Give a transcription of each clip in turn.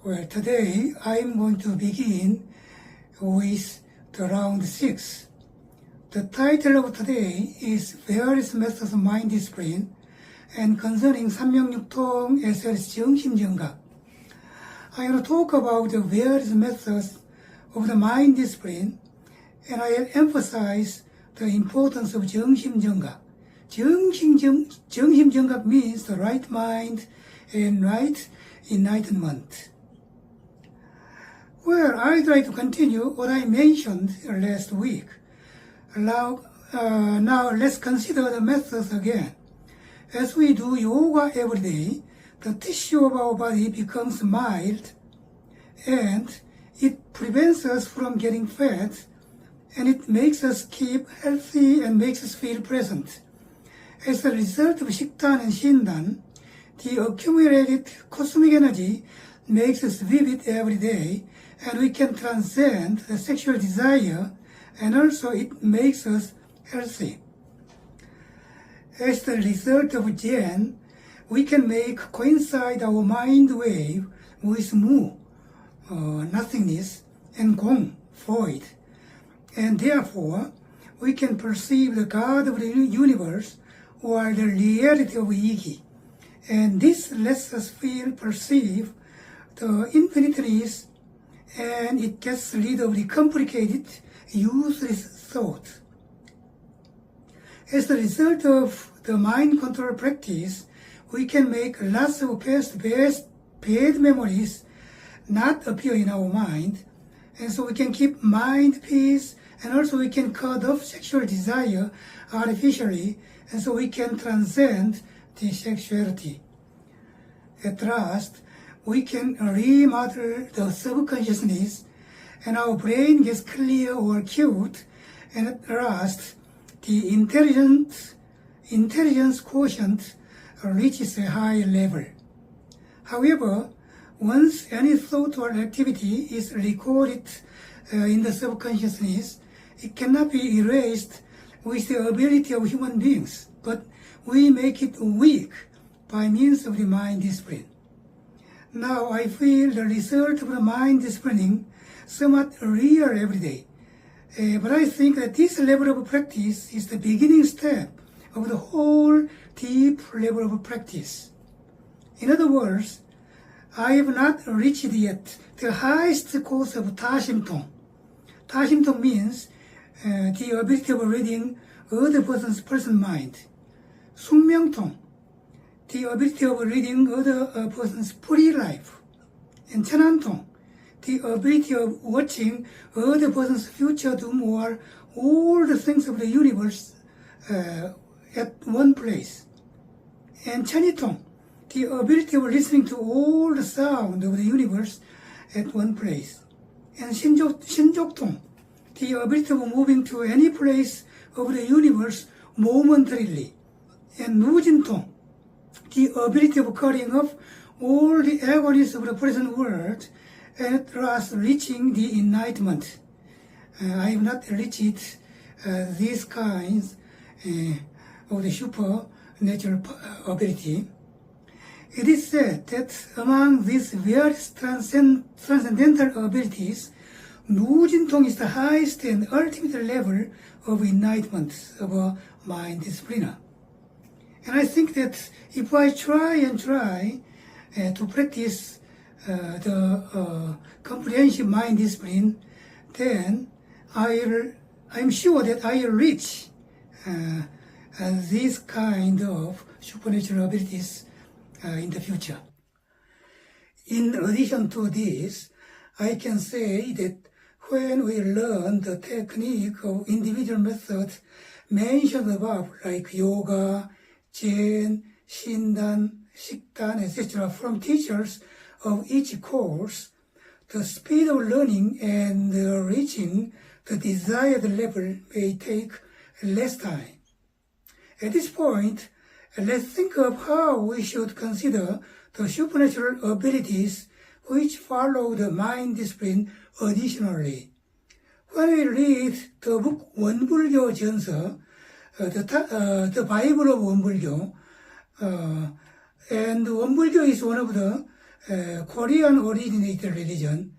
Well, today I'm going to begin with the round 6. The title of today is Various Methods of Mind Discipline and concerning 삼명육통 as well as 정심정각. I will talk about the various methods of the mind discipline, and I will emphasize the importance of 정심정각. 정심정각 means the right mind and right enlightenment. Well, I'd like to continue what I mentioned last week. Now let's consider the methods again. As we do yoga every day, the tissue of our body becomes mild and it prevents us from getting fat, and it makes us keep healthy and makes us feel present. As a result of 식단 and 신단, the accumulated cosmic energy makes us vivid every day, and we can transcend the sexual desire, and also it makes us healthy. As the result of Zen, we can make coincide our mind wave with Mu, nothingness, and Gong, void. And therefore, we can perceive the God of the universe or the reality of Iki. And this lets us perceive the infiniteness, and it gets rid of the complicated, useless thought. As the result of the mind control practice, we can make lots of past bad memories not appear in our mind, and so we can keep mind peace, and also we can cut off sexual desire artificially, and so we can transcend the sexuality. At last, we can remodel the subconsciousness, and our brain gets clear or cute, and at last, the intelligence quotient reaches a high level. However, once any thought or activity is recorded in the subconsciousness, it cannot be erased with the ability of human beings, but we make it weak by means of the mind discipline. Now I feel the result of the mind disciplining somewhat real every day. But I think that this level of practice is the beginning step of the whole deep level of practice. In other words, I have not reached yet the highest course of 다심통. 다심통 means the ability of reading other person's mind. 숙명통, the ability of reading other person's pre-life. And 천안통, the ability of watching other person's future doom or all the things of the universe at one place. And 천이통, the ability of listening to all the sound of the universe at one place. And 신족통, the ability of moving to any place of the universe momentarily. And 무진통, the ability of cutting off all the agonies of the present world and at last reaching the enlightenment. I have not reached these kinds of the supernatural ability. It is said that among these various transcendental abilities, 무진통 is the highest and ultimate level of enlightenment of a mind discipliner. And I think that if I try to practice the comprehensive mind discipline, then I'm sure that I will reach these kind of supernatural abilities in the future. In addition to this, I can say that when we learn the technique of individual methods mentioned above, like yoga, Zen, 신단, 식단, etc., from teachers of each course, the speed of learning and reaching the desired level may take less time. At this point, let's think of how we should consider the supernatural abilities which follow the mind discipline additionally. When we read the book 원불교 전서, the Bible of 원불교, and 원불교 is one of the Korean originated religion.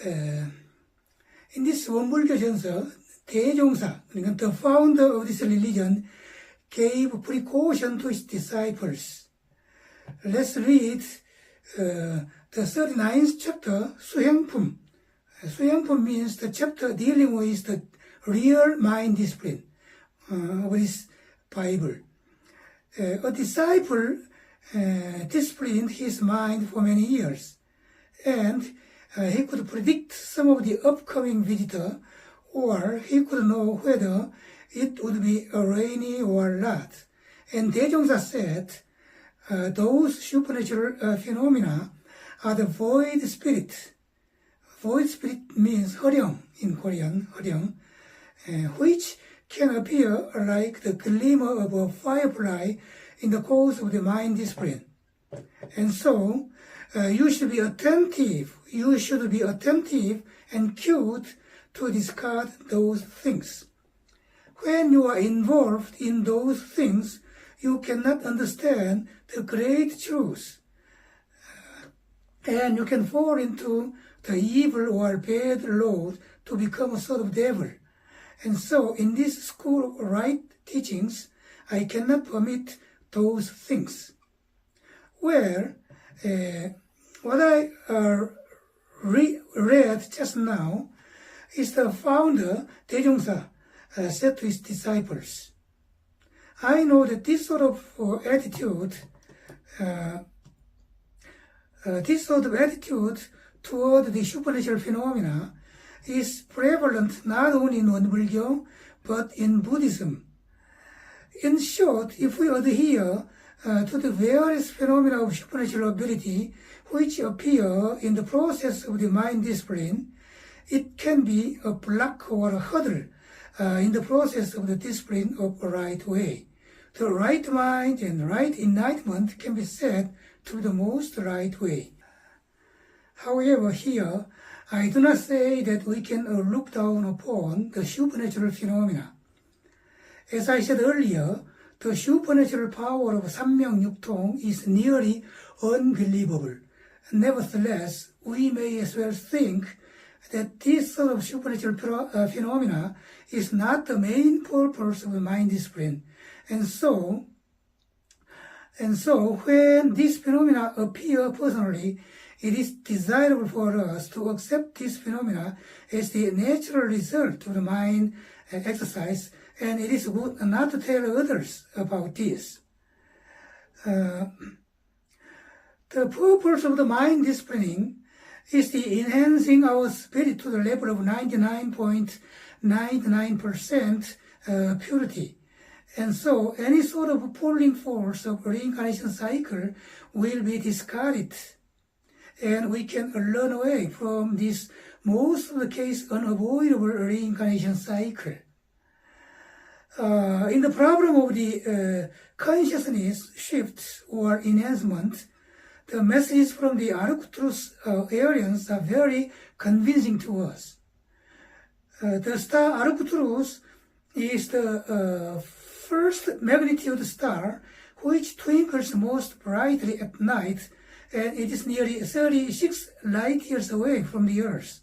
In this 원불교 전서, 대종사, 그러니까 the founder of this religion gave precaution to his disciples. Let's read the 39th chapter, 수행품. 수행품 means the chapter dealing with the real mind discipline of this Bible. A disciple disciplined his mind for many years, and he could predict some of the upcoming visitor, or he could know whether it would be rainy or not. And Daejongsa said, those supernatural phenomena are the void spirit. Void spirit means 허령 in Korean, 허령, which can appear like the glimmer of a firefly in the course of the mind discipline. And so, you should be attentive and cute to discard those things. When you are involved in those things, you cannot understand the great truth, and you can fall into the evil or bad road to become a sort of devil. And so, in this school of right teachings, I cannot permit those things. Well, what I read just now is the founder, Daejongsa, said to his disciples. I know that this sort of attitude toward the supernatural phenomena is prevalent not only in 원불교 but in Buddhism. In short, if we adhere to the various phenomena of supernatural ability which appear in the process of the mind discipline, it can be a block or a hurdle in the process of the discipline of a right way. The right mind and right enlightenment can be said to be the most right way. However, here, I do not say that we can look down upon the supernatural phenomena. As I said earlier, the supernatural power of 삼명육통 is nearly unbelievable. Nevertheless, we may as well think that this sort of supernatural phenomena is not the main purpose of mind discipline. And so when these phenomena appear personally, it is desirable for us to accept these phenomena as the natural result of the mind exercise, and it is good not to tell others about this. The purpose of the mind disciplining is the enhancing our spirit to the level of 99.99% purity. And so any sort of pulling force of reincarnation cycle will be discarded. And we can learn away from this most of the case unavoidable reincarnation cycle. In the problem of the consciousness shift or enhancement, the messages from the Arcturus aliens are very convincing to us. The star Arcturus is the first magnitude star which twinkles most brightly at night, and it is nearly 36 light years away from the Earth.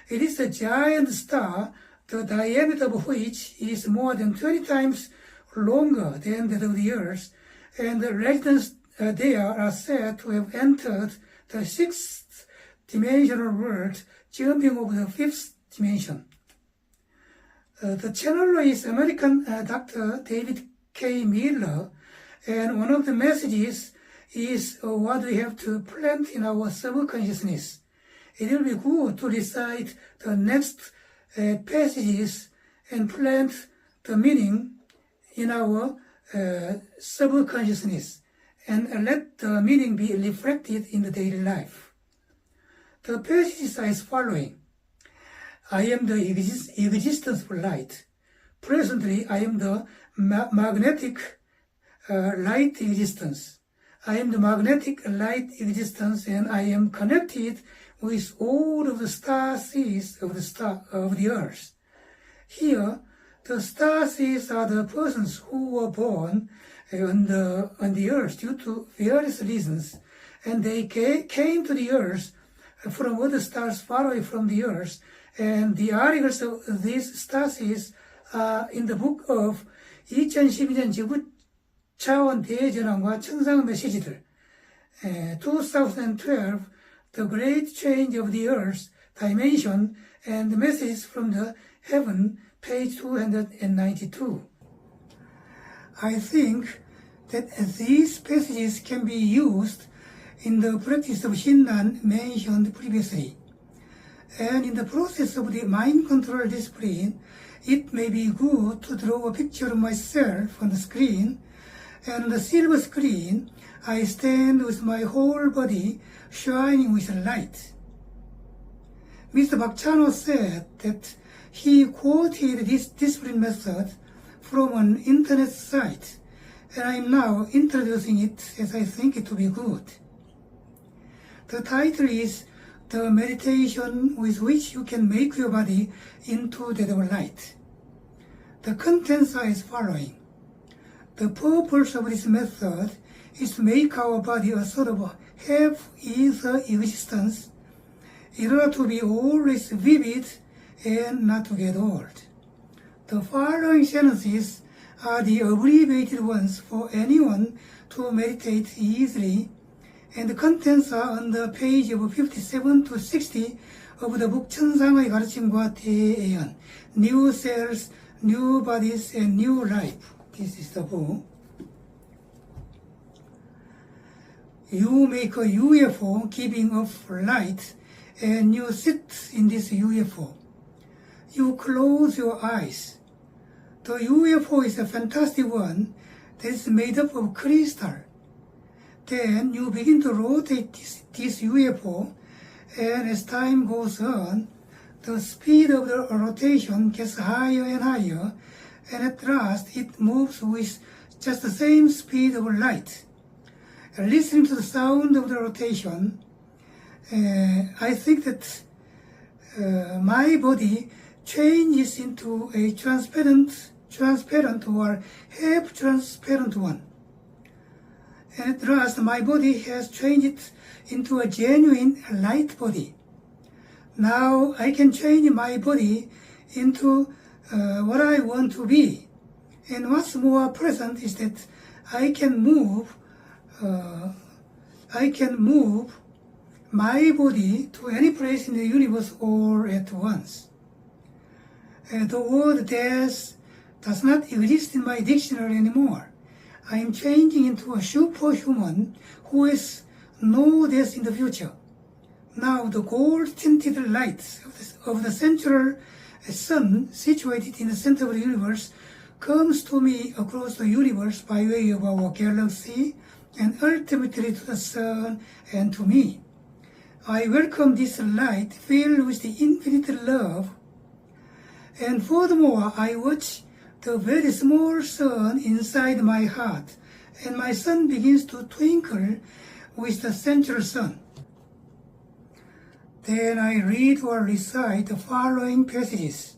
It is a giant star, the diameter of which is more than 20 times longer than that of the Earth, and the residents there are said to have entered the sixth dimensional world, jumping over the fifth dimension. The channeler is American Dr. David K. Miller, and one of the messages is what we have to plant in our subconsciousness. It will be good to recite the next passages and plant the meaning in our subconsciousness, and let the meaning be reflected in the daily life. The passages are as following. I am the existence of light. Presently, I am the magnetic light existence. I am the magnetic light existence, and I am connected with all of the star seeds of the earth. Here, the star seeds are the persons who were born on the earth due to various reasons, and they came to the earth from other stars far away from the earth, and the articles of these stars is in the book of 2012년 지구차원 대전환과 천상의 메시지들, 2012, The Great Change of the Earth, Dimension, and the Messages from the Heaven, page 292. I think that these passages can be used in the practice of Shinran mentioned previously. And in the process of the mind control discipline, it may be good to draw a picture of myself on the screen, and on the silver screen, I stand with my whole body shining with light. Mr. Bakchano said that he quoted this discipline method from an internet site, and I am now introducing it as I think it to be good. The title is The Meditation with which you can make your body into that of light. The contents are as following. The purpose of this method is to make our body a sort of half-ether existence in order to be always vivid and not to get old. The following sentences are the abbreviated ones for anyone to meditate easily, and the contents are on the page of 57 to 60 of the book 천상의 가르침과 대예언, New Cells, New Bodies, and New Life. This is the book. You make a UFO giving off light, and you sit in this UFO. You close your eyes. The UFO is a fantastic one that is made up of crystal. Then you begin to rotate this UFO, and as time goes on, the speed of the rotation gets higher and higher, and at last it moves with just the same speed of light. Listening to the sound of the rotation, I think that my body changes into a transparent or half-transparent one. And at last, my body has changed into a genuine light body. Now I can change my body into what I want to be. And what's more present is that I can move my body to any place in the universe all at once. The word death does not exist in my dictionary anymore. I am changing into a superhuman who has no death in the future. Now the gold-tinted light of the central sun situated in the center of the universe comes to me across the universe by way of our galaxy and ultimately to the sun and to me. I welcome this light filled with the infinite love, and furthermore I watch the very small sun inside my heart, and my sun begins to twinkle with the central sun. Then I read or recite the following passages.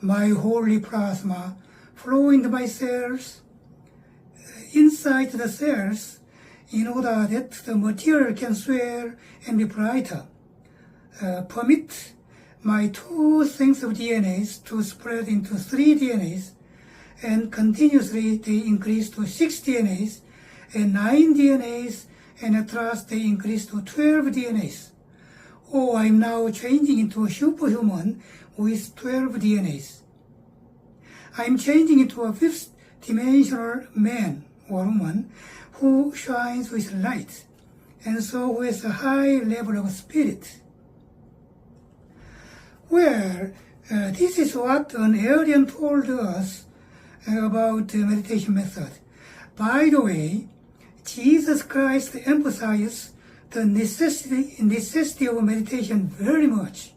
My holy plasma flow into my cells, inside the cells, in order that the material can swell and be brighter. Permit my 2 things of DNAs to spread into 3 DNAs, and continuously they increase to 6 DNAs, and 9 DNAs, and at last they increase to 12 DNAs. Oh, I'm now changing into a superhuman with 12 DNAs. I'm changing into a 5th dimensional man or woman who shines with light, and so who has a high level of spirit. Well, this is what an alien told us about the meditation method. By the way, Jesus Christ emphasized the necessity of meditation very much.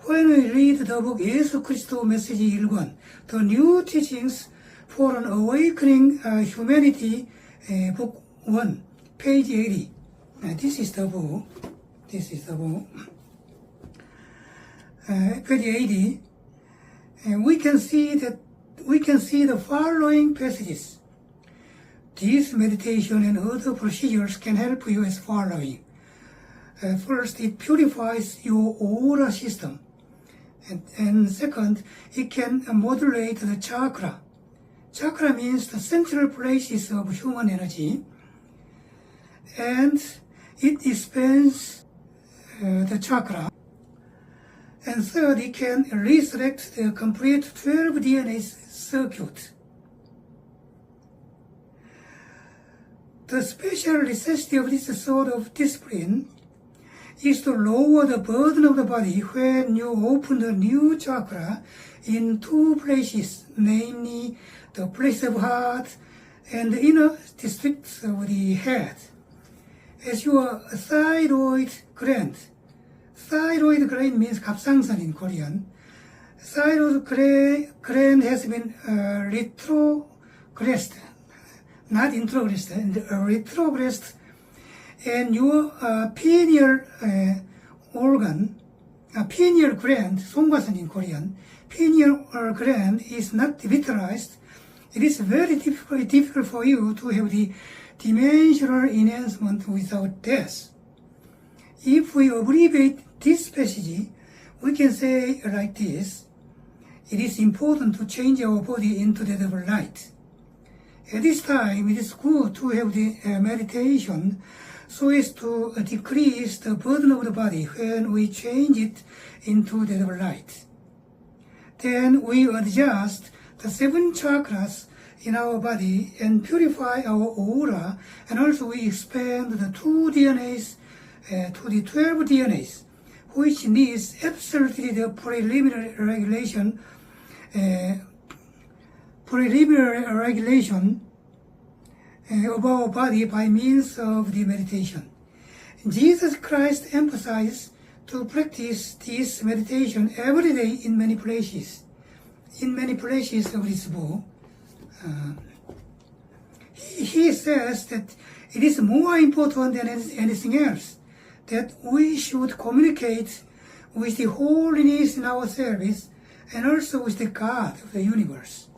When we read the book 예수 그리스도 메시지 1권, The New Teachings for an Awakening Humanity, book 1, page 80. This is the book. Page 80. And we can see the following passages. This meditation and other procedures can help you as following. First, it purifies your aura system. And second, it can modulate the chakra. Chakra means the central places of human energy. And it expands the chakra. And third, it can resurrect the complete 12 DNA circuit. The special necessity of this sort of discipline is to lower the burden of the body when you open the new chakra in two places, namely the place of heart and the inner districts of the head. As your thyroid gland means 갑상선 in Korean. Thyroid gland has been retrogressed, not introgressed, retrogressed, and your pineal pineal gland, 송과선 in Korean, pineal gland is not vitalized. It is very difficult for you to have the dimensional enhancement without death. If we abbreviate this passage, we can say like this: it is important to change our body into that of light. At this time, it is good to have the meditation so as to decrease the burden of the body when we change it into that of light. Then we adjust the 7 chakras in our body and purify our aura, and also we expand the 2 DNAs to the 12 DNAs, which needs absolutely the preliminary regulation of our body by means of the meditation. Jesus Christ emphasized to practice this meditation every day in many places. In many places of this book, he says that it is more important than anything else that we should communicate with the holiness in our service and also with the God of the universe.